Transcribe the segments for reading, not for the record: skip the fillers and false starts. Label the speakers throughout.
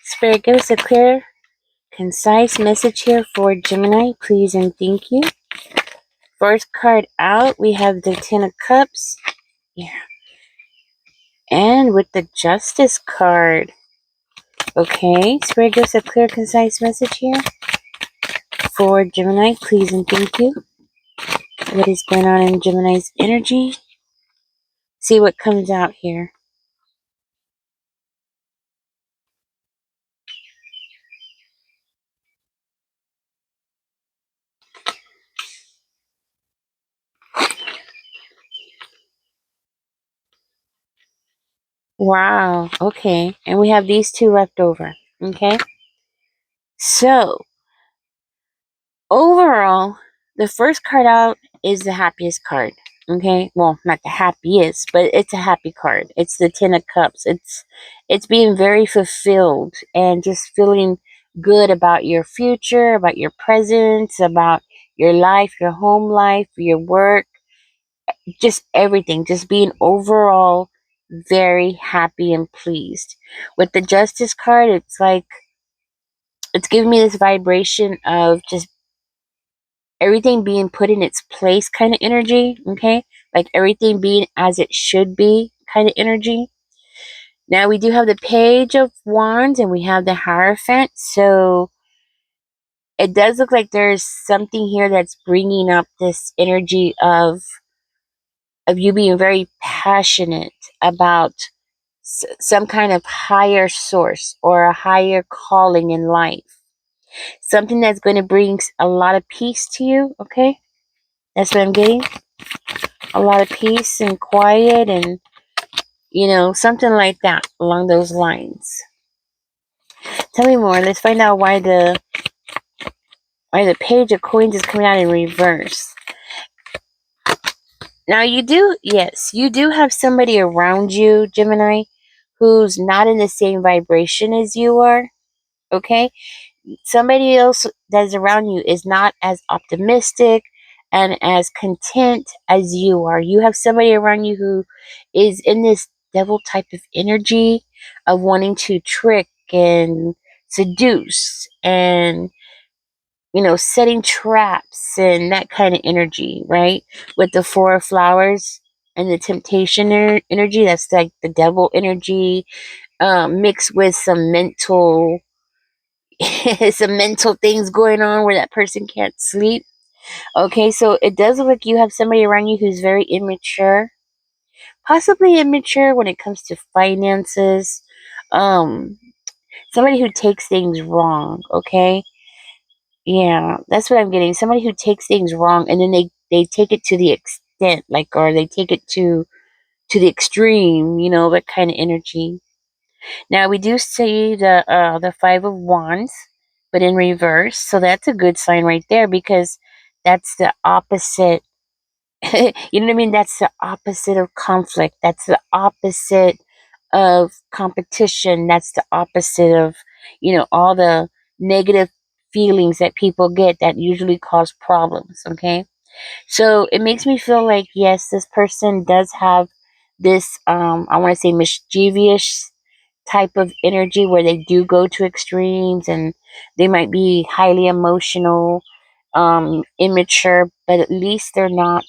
Speaker 1: Spirit, give us a clear, concise message here for Gemini, please and thank you. First card out, we have the Ten of Cups. Yeah. And with the Justice card. Okay, Spirit, give us a clear, concise message here for Gemini, please and thank you. What is going on in Gemini's energy? See what comes out here. Wow, okay. And we have these two left over. Okay. So, overall, the first card out is the happiest card. Okay. Well, not the happiest, but it's a happy card. It's the Ten of Cups. It's being very fulfilled and just feeling good about your future, about your present, about your life, your home life, your work, just everything, just being overall very happy and pleased. With the Justice card, it's like it's giving me this vibration of just everything being put in its place kind of energy, okay? Like everything being as it should be kind of energy. Now we do have the Page of Wands and we have the Hierophant, so it does look like there's something here that's bringing up this energy of you being very passionate about some kind of higher source or a higher calling in life. Something that's going to bring a lot of peace to you, okay? That's what I'm getting. A lot of peace and quiet and, something like that along those lines. Tell me more. Let's find out why the Page of Coins is coming out in reverse. Now you do have somebody around you, Gemini, who's not in the same vibration as you are, okay? Somebody else that's around you is not as optimistic and as content as you are. You have somebody around you who is in this devil type of energy of wanting to trick and seduce and setting traps and that kind of energy, right? With the Four of Flowers and the temptation energy, that's like the devil energy, mixed with some mental some mental things going on where that person can't sleep. Okay, so it does look like you have somebody around you who's very immature, possibly immature when it comes to finances. Um, Somebody who takes things wrong. Okay, yeah, that's what I'm getting. Somebody who takes things wrong and then they take it to the extent, like, or they take it to the extreme. That kind of energy. Now we do see the Five of Wands, but in reverse. So that's a good sign right there because that's the opposite. You know what I mean? That's the opposite of conflict. That's the opposite of competition. That's the opposite of all the negative feelings that people get that usually cause problems. Okay, so it makes me feel like yes, this person does have this I want to say mischievous type of energy where they do go to extremes and they might be highly emotional, immature, but at least they're not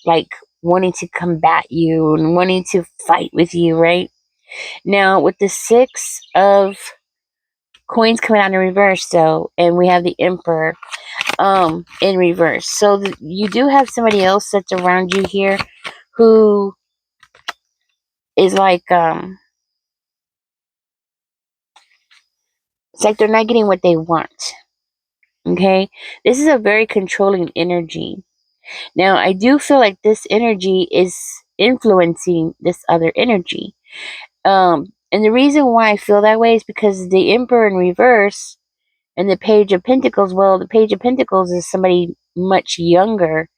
Speaker 1: like wanting to combat you and wanting to fight with you, right? Now, with the Six of Coins coming out in reverse, though, and we have the Emperor in reverse. So you do have somebody else that's around you here who is like it's like they're not getting what they want. Okay, this is a very controlling energy. Now, I do feel like this energy is influencing this other energy. And the reason why I feel that way is because the Emperor in reverse and the Page of Pentacles, well, the Page of Pentacles is somebody much younger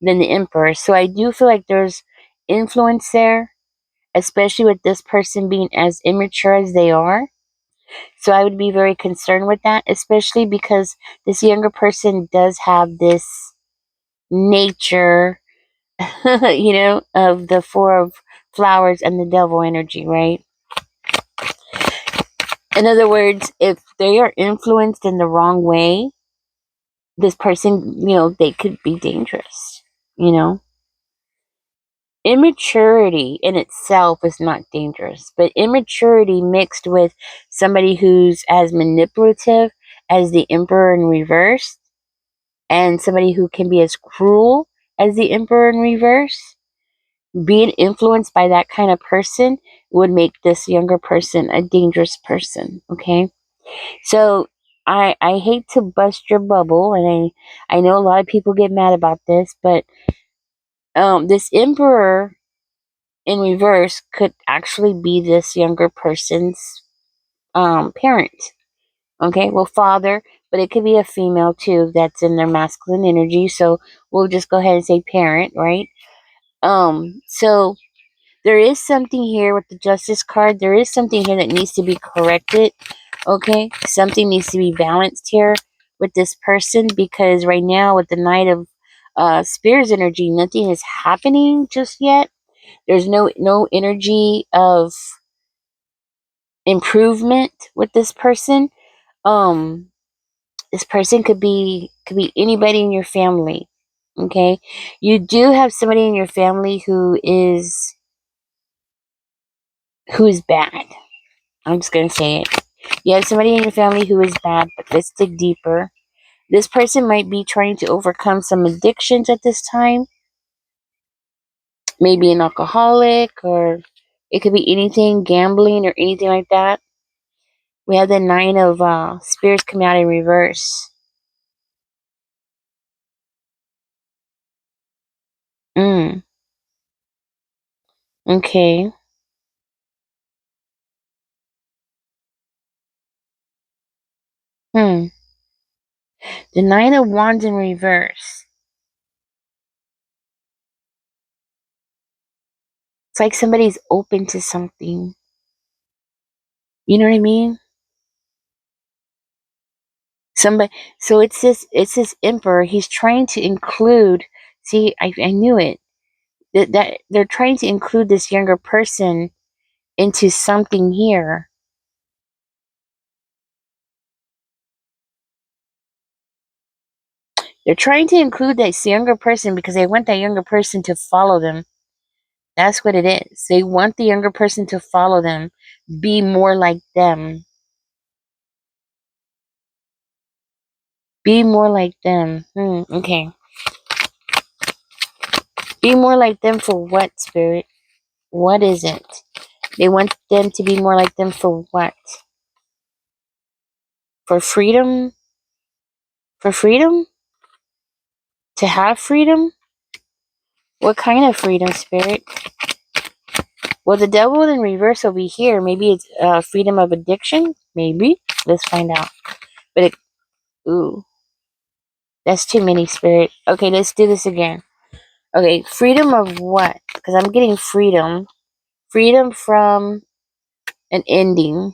Speaker 1: than the Emperor. So I do feel like there's influence there, especially with this person being as immature as they are. So I would be very concerned with that, especially because this younger person does have this nature, of the Four of Flowers and the Devil energy, right? In other words, if they are influenced in the wrong way, this person, they could be dangerous. You know, immaturity in itself is not dangerous, but immaturity mixed with somebody who's as manipulative as the Emperor in reverse, and somebody who can be as cruel as the Emperor in reverse, being influenced by that kind of person would make this younger person a dangerous person. Okay, so I hate to bust your bubble, and I know a lot of people get mad about this, but this Emperor in reverse could actually be this younger person's parent. Okay, well, father, but it could be a female too that's in their masculine energy. So we'll just go ahead and say parent, right? So there is something here with the Justice card. There is something here that needs to be corrected. Okay, something needs to be balanced here with this person, because right now with the Knight of Spears energy, nothing is happening just yet. There's no energy of improvement with this person. Um, this person could be anybody in your family. Okay, you do have somebody in your family who is bad. I'm just gonna say it. You have somebody in your family who is bad, but let's dig deeper. This person might be trying to overcome some addictions at this time. Maybe an alcoholic, or it could be anything, gambling or anything like that. We have the Nine of Spears coming out in reverse. Mm, okay. Hmm. The Nine of Wands in reverse. It's like somebody's open to something. You know what I mean? Somebody. So it's this Emperor. He's trying to include. See, I knew it. That they're trying to include this younger person into something here. They're trying to include this younger person because they want that younger person to follow them. That's what it is. They want the younger person to follow them, be more like them. Be more like them. Okay. Be more like them for what, Spirit? What is it? They want them to be more like them for what? For freedom? For freedom? To have freedom? What kind of freedom, Spirit? Well, the devil in reverse over here. Maybe it's freedom of addiction? Maybe. Let's find out. But ooh, that's too many, Spirit. Okay, let's do this again. Okay, freedom of what? Because I'm getting freedom. Freedom from an ending.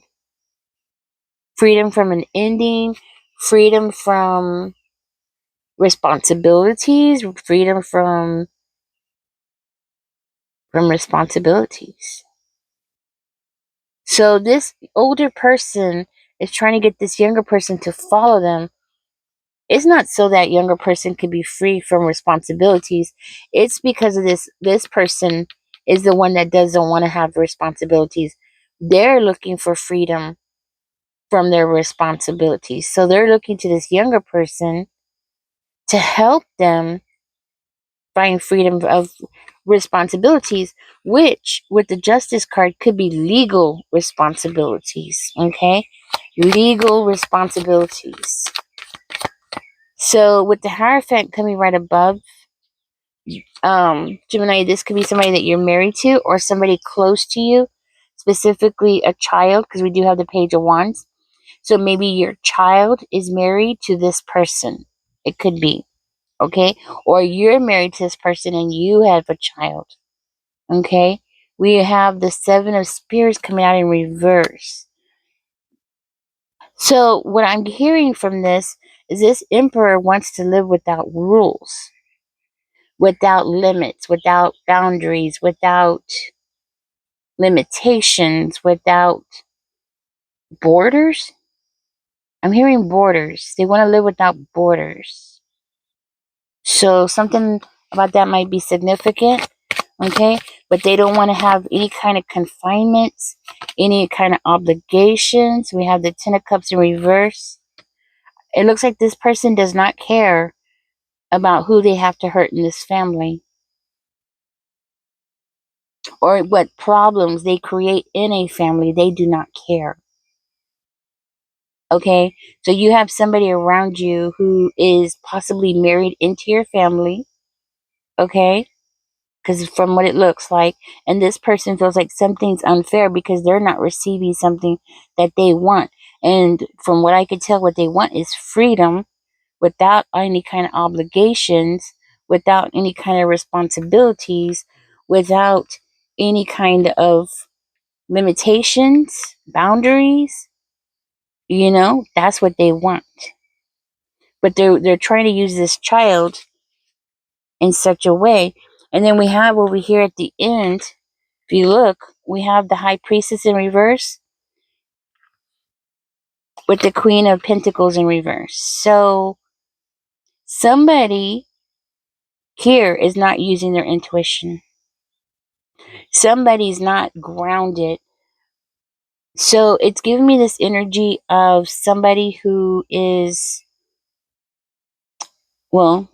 Speaker 1: Freedom from an ending. Freedom from responsibilities. Freedom from responsibilities. So this older person is trying to get this younger person to follow them. It's not so that younger person could be free from responsibilities. It's because of this person is the one that doesn't want to have responsibilities. They're looking for freedom from their responsibilities. So they're looking to this younger person to help them find freedom of responsibilities, which with the Justice card could be legal responsibilities. Okay, legal responsibilities. So with the Hierophant coming right above, Gemini, this could be somebody that you're married to or somebody close to you, specifically a child, because we do have the Page of Wands. So maybe your child is married to this person. It could be, okay? Or you're married to this person and you have a child, okay? We have the Seven of Spears coming out in reverse. So what I'm hearing from this is this Emperor wants to live without rules, without limits, without boundaries, without limitations, without Borders? I'm hearing borders. They want to live without borders. So something about that might be significant, okay? But they don't want to have any kind of confinements, any kind of obligations. We have the Ten of Cups in reverse. It looks like this person does not care about who they have to hurt in this family or what problems they create in a family. They do not care. Okay, so you have somebody around you who is possibly married into your family, okay, because from what it looks like, and this person feels like something's unfair because they're not receiving something that they want. And from what I could tell, what they want is freedom without any kind of obligations, without any kind of responsibilities, without any kind of limitations, boundaries. That's what they want. But they're trying to use this child in such a way. And then we have over here at the end, if you look, we have the High Priestess in reverse with the Queen of Pentacles in reverse. So somebody here is not using their intuition. Somebody's not grounded. So it's giving me this energy of somebody who is, well,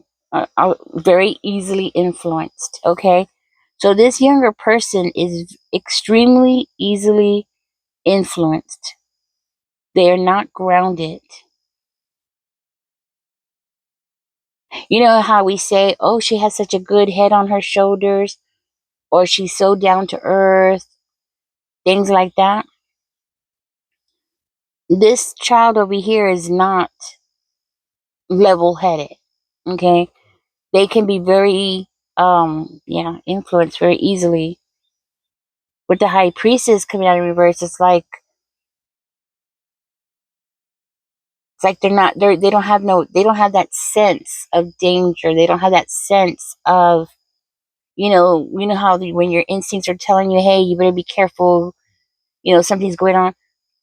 Speaker 1: very easily influenced, okay? So this younger person is extremely easily influenced. They are not grounded. You know how we say, oh, she has such a good head on her shoulders, or she's so down to earth, things like that. This child over here is not level headed, okay? They can be very, influenced very easily. With the High Priestess coming out in reverse, it's like they don't have that sense of danger. They don't have that sense of, how when your instincts are telling you, hey, you better be careful, something's going on.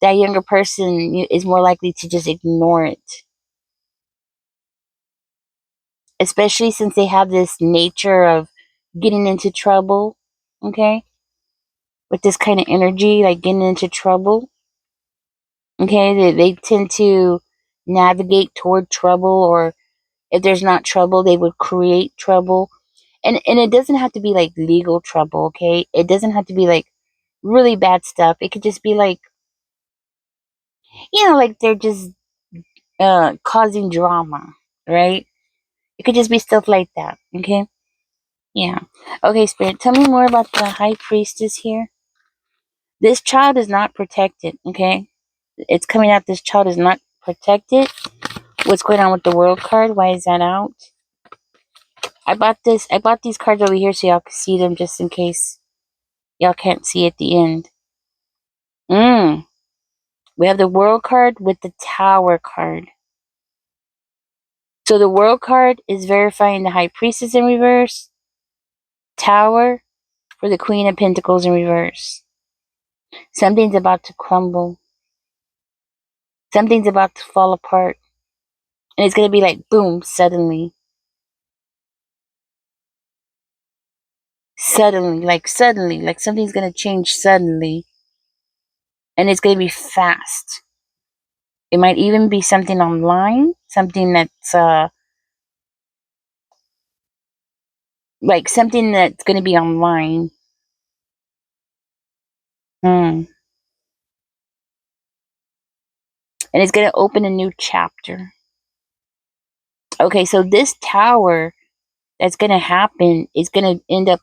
Speaker 1: That younger person is more likely to just ignore it. Especially since they have this nature of getting into trouble, okay? With this kind of energy, like getting into trouble, okay? They tend to navigate toward trouble, or if there's not trouble, they would create trouble. And it doesn't have to be like legal trouble, okay? It doesn't have to be like really bad stuff. It could just be like, like they're just causing drama, right? It could just be stuff like that, okay? Yeah. Okay, Spirit, tell me more about the High Priestess here. This child is not protected, okay? It's coming out this child is not protected. What's going on with the World card? Why is that out? I bought these cards over here so y'all can see them just in case y'all can't see at the end. We have the World card with the Tower card. So the World card is verifying the High Priestess in reverse. Tower for the Queen of Pentacles in reverse. Something's about to crumble. Something's about to fall apart. And it's going to be like, boom, suddenly. Suddenly, like something's going to change suddenly. And it's going to be fast. It might even be something online. Something that's, something that's going to be online. And it's going to open a new chapter. Okay, so this tower that's going to happen is going to end up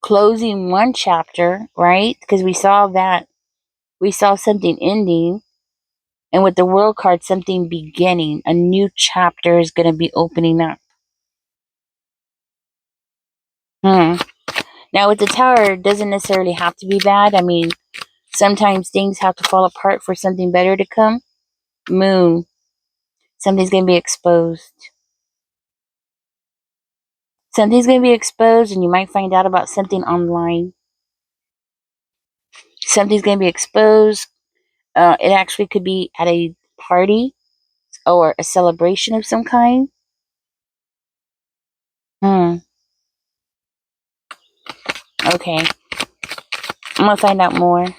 Speaker 1: closing one chapter, right? Because we saw something ending, and with the World card, something beginning. A new chapter is going to be opening up. Now with the Tower, it doesn't necessarily have to be bad. I mean, sometimes things have to fall apart for something better to come. Moon, something's going to be exposed. Something's going to be exposed, and you might find out about something online. Something's going to be exposed. It actually could be at a party or a celebration of some kind. Hmm. Okay. I'm gonna find out more.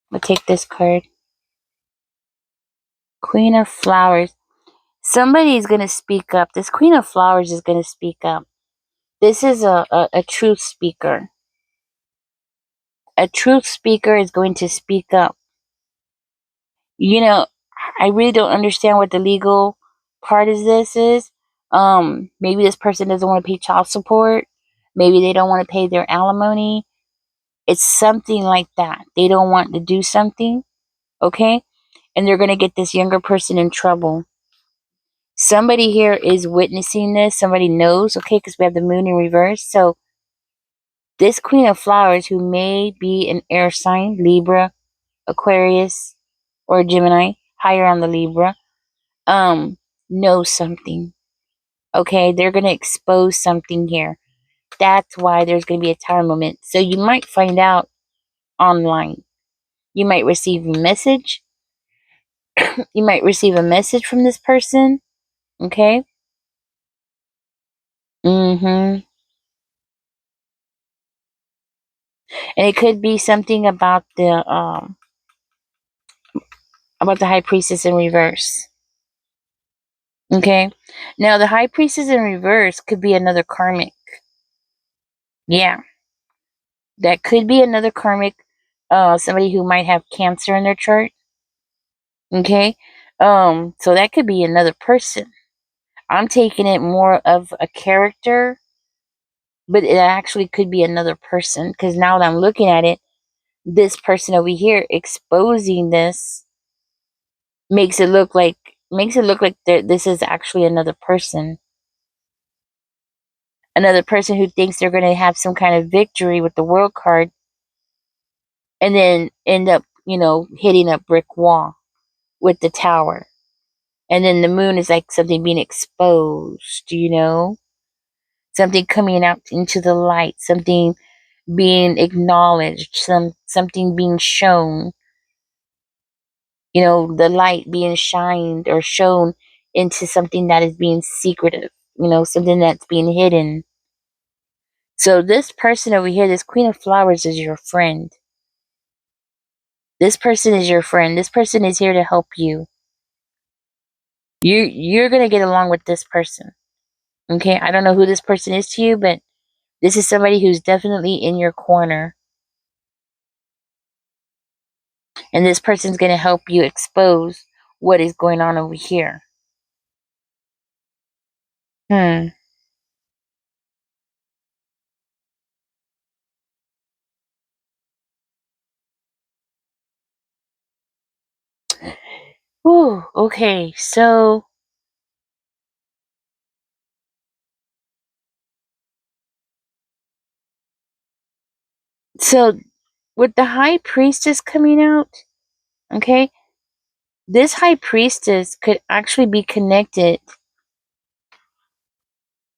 Speaker 1: We'll take this card. Queen of Flowers. Somebody is gonna speak up. This Queen of Flowers is gonna speak up. This is a truth speaker. A truth speaker is going to speak up. You know, I really don't understand what the legal part of this is. Maybe this person doesn't want to pay child support. Maybe they don't want to pay their alimony. It's something like that. They don't want to do something, okay? And they're going to get this younger person in trouble. Somebody here is witnessing this. Somebody knows, okay, because we have the moon in reverse. So this Queen of Flowers, who may be an air sign, Libra, Aquarius, or Gemini, higher on the Libra, knows something. Okay, they're going to expose something here. That's why there's going to be a tower moment. So you might find out online. You might receive a message. You might receive a message from this person. Okay. Mm-hmm. And it could be something about the High Priestess in reverse. Okay. Now the High Priestess in reverse could be another karmic. Yeah. That could be another karmic, somebody who might have Cancer in their chart. Okay. So that could be another person. I'm taking it more of a character, but it actually could be another person, because now that I'm looking at it, this person over here exposing this makes it look like this is actually another person who thinks they're going to have some kind of victory with the World card, and then end up, hitting a brick wall with the Tower. And then the Moon is like something being exposed, something coming out into the light, something being acknowledged, something being shown, the light being shined or shown into something that is being secretive, something that's being hidden. So this person over here, this Queen of Flowers, is your friend. This person is your friend. This person is here to help you. You're gonna get along with this person. Okay, I don't know who this person is to you, but this is somebody who's definitely in your corner. And this person's gonna help you expose what is going on over here. Hmm. Ooh, okay, so with the High Priestess coming out, okay, this High Priestess could actually be connected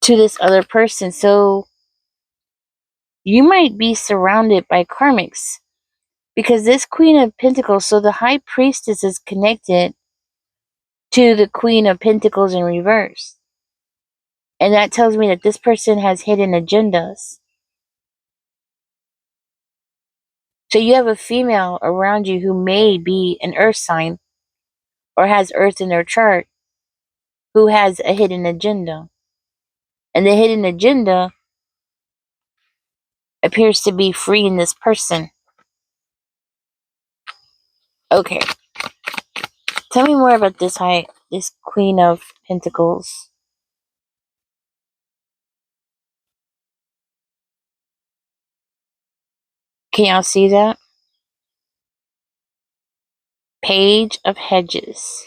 Speaker 1: to this other person. So you might be surrounded by karmics, because this Queen of Pentacles, so the High Priestess is connected to the Queen of Pentacles in reverse. And that tells me that this person has hidden agendas. So you have a female around you who may be an earth sign or has earth in their chart, who has a hidden agenda. And the hidden agenda appears to be freeing this person. Okay. Tell me more about this Queen of Pentacles. Can y'all see that? Page of Hedges.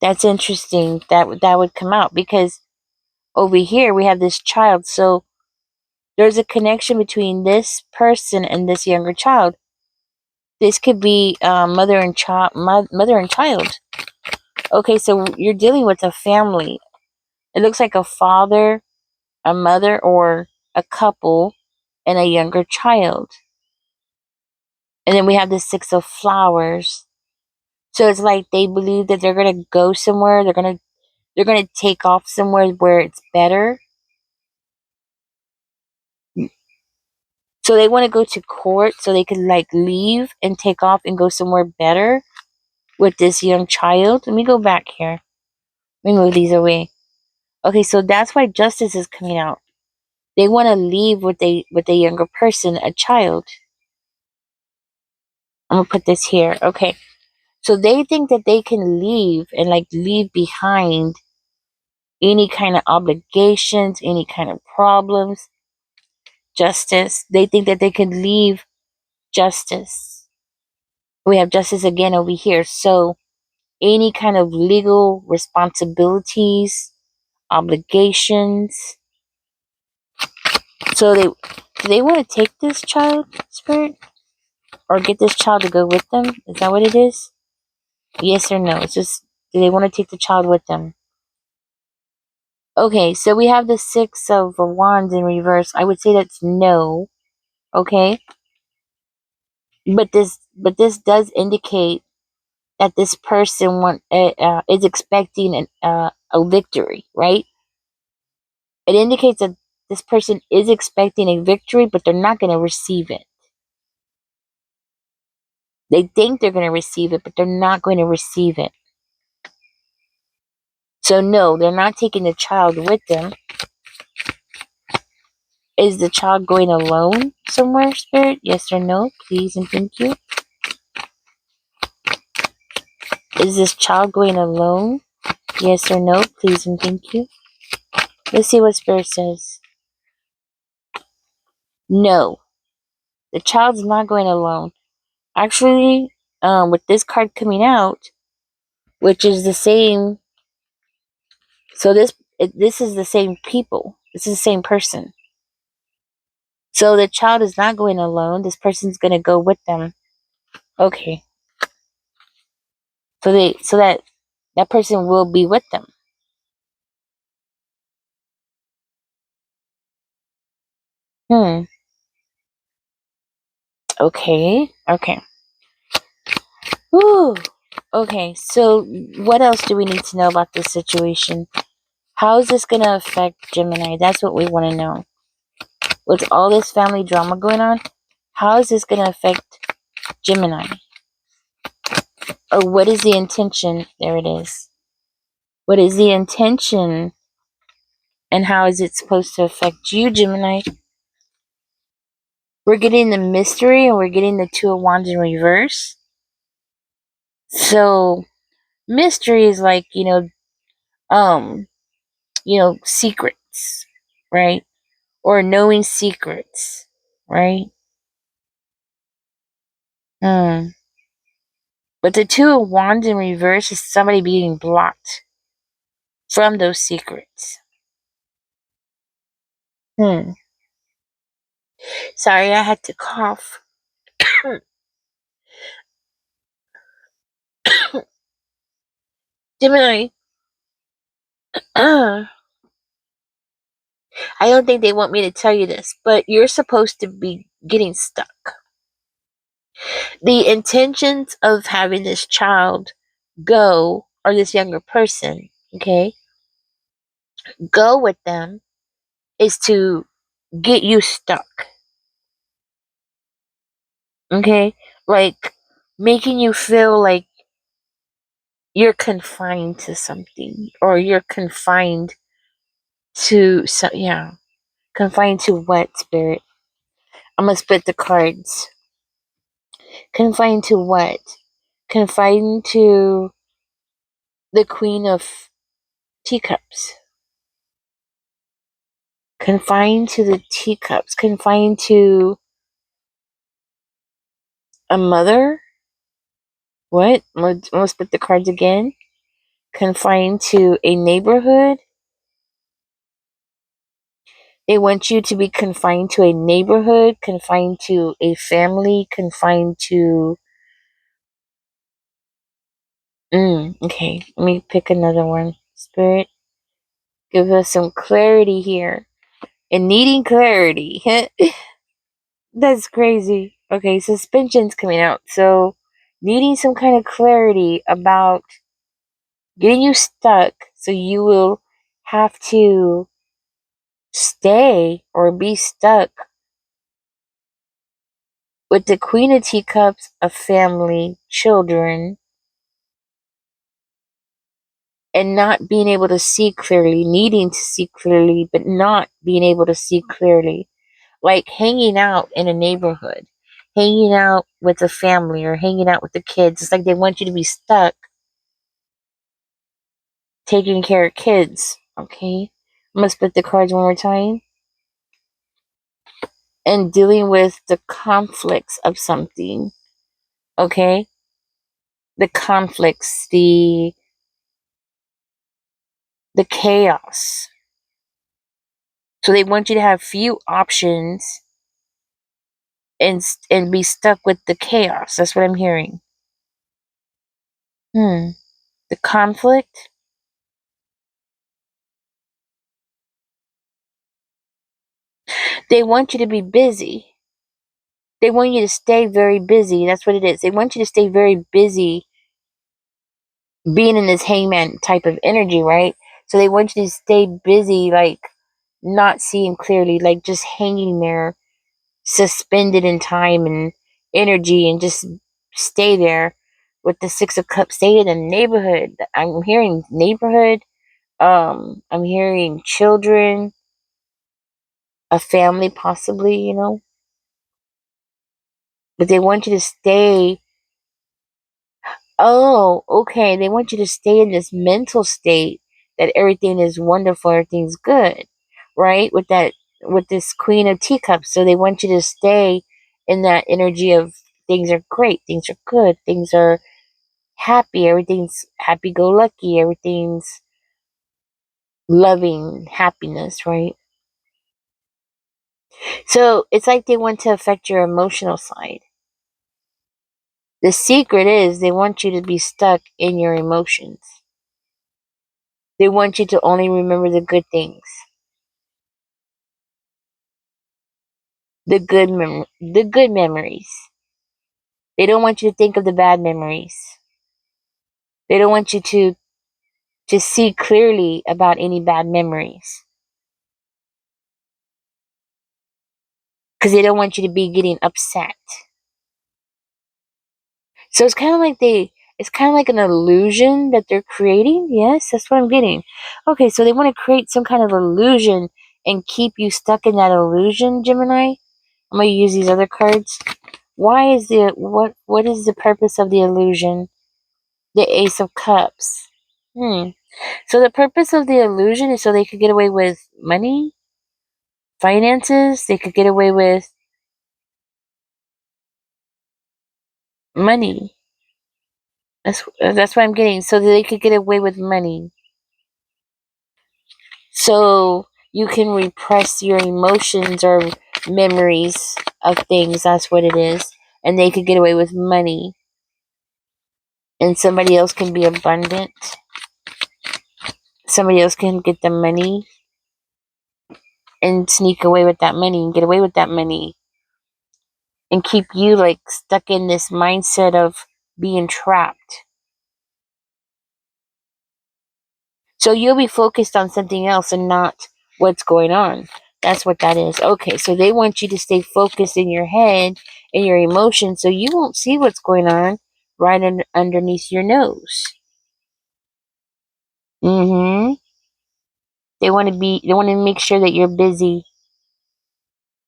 Speaker 1: That's interesting. That would come out, because over here we have this child. So there's a connection between this person and this younger child. This could be mother and child. Okay, so you're dealing with a family. It looks like a father, a mother, or a couple, and a younger child. And then we have the Six of Flowers. So it's like they believe that they're gonna go somewhere. They're gonna take off somewhere where it's better. So they want to go to court so they can like leave and take off and go somewhere better with this young child. Let me go back here. Let me move these away. Okay, so that's why justice is coming out. They want to leave with a younger person, a child. I'm gonna put this here. Okay, so they think that they can leave and like leave behind any kind of obligations, any kind of problems. Justice. They think that they can leave justice. We have justice again over here. So any kind of legal responsibilities, obligations. So they want to take this child, Spirit, or get this child to go with them. Is that what it is? Yes or no? It's just, do they want to take the child with them? Okay, so we have the Six of Wands in reverse. I would say that's no. Okay, but this does indicate that this person is expecting a victory, right? It indicates that this person is expecting a victory, but they're not going to receive it. They think they're going to receive it, but they're not going to receive it. So no, they're not taking the child with them. Is the child going alone somewhere, Spirit? Yes or no, please and thank you. Is this child going alone? Yes or no, please and thank you. Let's see what Spirit says. No, the child's not going alone. Actually, with this card coming out, which is the same, so this is the same people. This is the same person. So the child is not going alone. This person's going to go with them. Okay. So that person will be with them. Hmm. Okay. Okay. Whew. Okay. So what else do we need to know about this situation? How is this going to affect Gemini? That's what we want to know. With all this family drama going on, how is this going to affect Gemini? Or what is the intention? There it is. What is the intention and how is it supposed to affect you, Gemini? We're getting the mystery and we're getting the Two of Wands in reverse. So mystery is like, secrets, right? Or knowing secrets, right? Hmm. But the Two of Wands in reverse is somebody being blocked from those secrets. Sorry, I had to cough. Gemini, I don't think they want me to tell you this, but you're supposed to be getting stuck. The intentions of having this child go, or this younger person, okay, go with them is to get you stuck, okay? Like making you feel like you're confined to something, or you're confined to, yeah, confined to what, Spirit? I'm gonna split the cards. Confined to what? Confined to the Queen of Teacups. Confined to the teacups. Confined to a mother. What? I'm gonna split the cards again. Confined to a neighborhood. They want you to be confined to a neighborhood, confined to a family, confined to. Okay, let me pick another one. Spirit, give us some clarity here. And needing clarity. That's crazy. Okay, suspension's coming out. So, needing some kind of clarity about getting you stuck, so you will have to stay or be stuck with the Queen of Teacups of family, children, and not being able to see clearly, needing to see clearly, but not being able to see clearly. Like hanging out in a neighborhood, hanging out with a family, or hanging out with the kids. It's like they want you to be stuck taking care of kids. Okay? I'm gonna split the cards one more time. And dealing with the conflicts of something. Okay? The conflicts, the chaos. So they want you to have few options and be stuck with the chaos. That's what I'm hearing. The conflict. They want you to be busy. They want you to stay very busy. That's what it is. They want you to stay very busy being in this hangman type of energy, right? So they want you to stay busy, like not seeing clearly, like just hanging there, suspended in time and energy, and just stay there with the Six of Cups. Stay in the neighborhood. I'm hearing neighborhood. I'm hearing children, a family, possibly. But they want you to stay. Oh, okay. They want you to stay in this mental state that everything is wonderful, everything's good, right? With this Queen of Teacups. So they want you to stay in that energy of things are great, things are good, things are happy, everything's happy go lucky, everything's loving, happiness, right? So it's like they want to affect your emotional side. The secret is they want you to be stuck in your emotions. They want you to only remember the good things, the good memories. They don't want you to think of the bad memories. They don't want you to see clearly about any bad memories, because they don't want you to be getting upset. So it's kind of like an illusion that they're creating. Yes, that's what I'm getting. Okay, so they want to create some kind of illusion and keep you stuck in that illusion, Gemini. I'm gonna use these other cards. What is the purpose of the illusion? The Ace of Cups. So the purpose of the illusion is so they could get away with money, finances. They could get away with money. That's what I'm getting. So that they could get away with money. So you can repress your emotions or memories of things. That's what it is. And they could get away with money. And somebody else can be abundant. Somebody else can get the money and sneak away with that money and get away with that money and keep you like stuck in this mindset of being trapped. So you'll be focused on something else and not what's going on. That's what that is. Okay, so they want you to stay focused in your head and your emotions so you won't see what's going on right underneath your nose. They want to make sure that you're busy,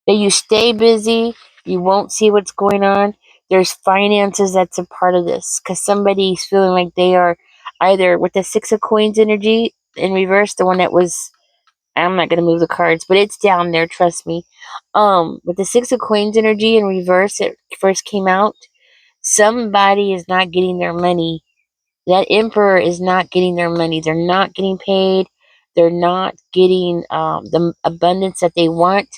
Speaker 1: that you stay busy, you won't see what's going on. There's finances that's a part of this because somebody's feeling like they are either with the Six of Coins energy in reverse, the one that was, I'm not going to move the cards, but it's down there, trust me. With the Six of Coins energy in reverse, it first came out. Somebody is not getting their money. That Emperor is not getting their money. They're not getting paid. They're not getting the abundance that they want.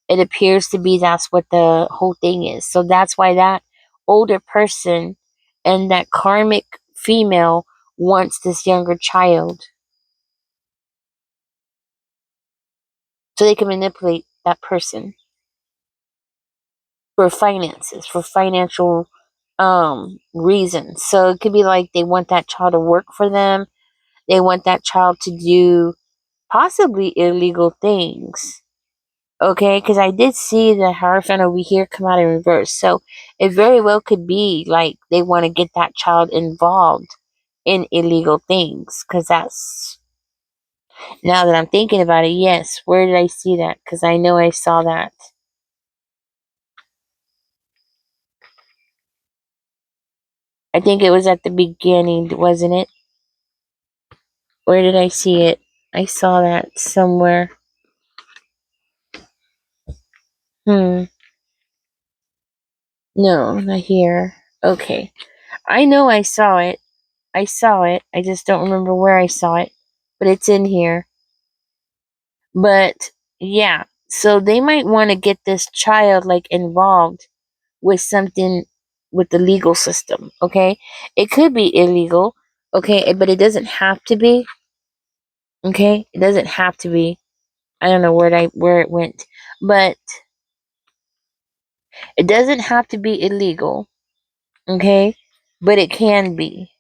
Speaker 1: It appears to be that's what the whole thing is. So that's why that older person and that karmic female wants this younger child. So they can manipulate that person. for finances, for financial reasons. So it could be like they want that child to work for them. They want that child to do possibly illegal things. Okay, because I did see the Hierophant over here come out in reverse. So it very well could be like they want to get that child involved in illegal things. Because that's, now that I'm thinking about it, yes, where did I see that? Because I know I saw that. I think it was at the beginning, wasn't it? Where did I see it? I saw that somewhere. Hmm. No, not here. Okay. I know I saw it. I saw it. I just don't remember where I saw it. But it's in here. But yeah. So they might want to get this child like involved with something with the legal system. Okay. It could be illegal. Okay. But it doesn't have to be. Okay. It doesn't have to be. I don't know where it went. But it doesn't have to be illegal. Okay. But it can be.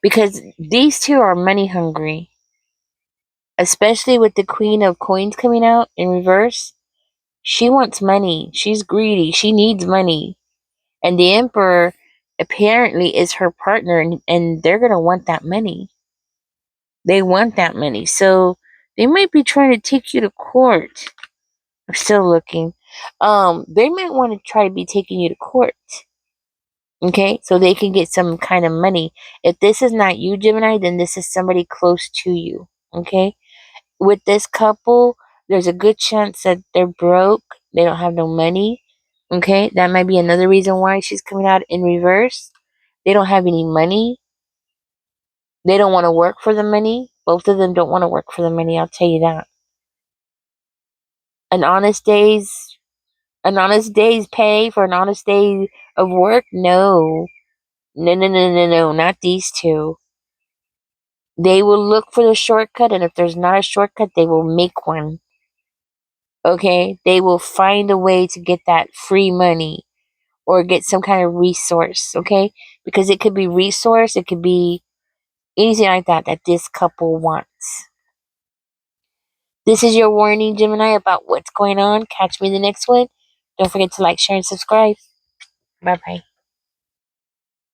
Speaker 1: Because these two are money hungry, especially with the Queen of Coins coming out in reverse. She wants money. She's greedy. She needs money. And the Emperor apparently is her partner, and they're going to want that money. They want that money. So they might be trying to take you to court. I'm still looking. They might want to try to be taking you to court. Okay, so they can get some kind of money. If this is not you, Gemini, then this is somebody close to you. Okay, with this couple, there's a good chance that they're broke. They don't have no money. Okay, that might be another reason why she's coming out in reverse. They don't have any money. They don't want to work for the money. Both of them don't want to work for the money. I'll tell you that. An honest day's an honest day's pay for an honest day of work? No, no, no, no, no, no. Not these two. They will look for the shortcut, and if there's not a shortcut, they will make one. Okay? They will find a way to get that free money or get some kind of resource. Okay? Because it could be resource, it could be anything like that this couple wants. This is your warning, Gemini, about what's going on. Catch me in the next one. Don't forget to like, share, and subscribe. Bye bye.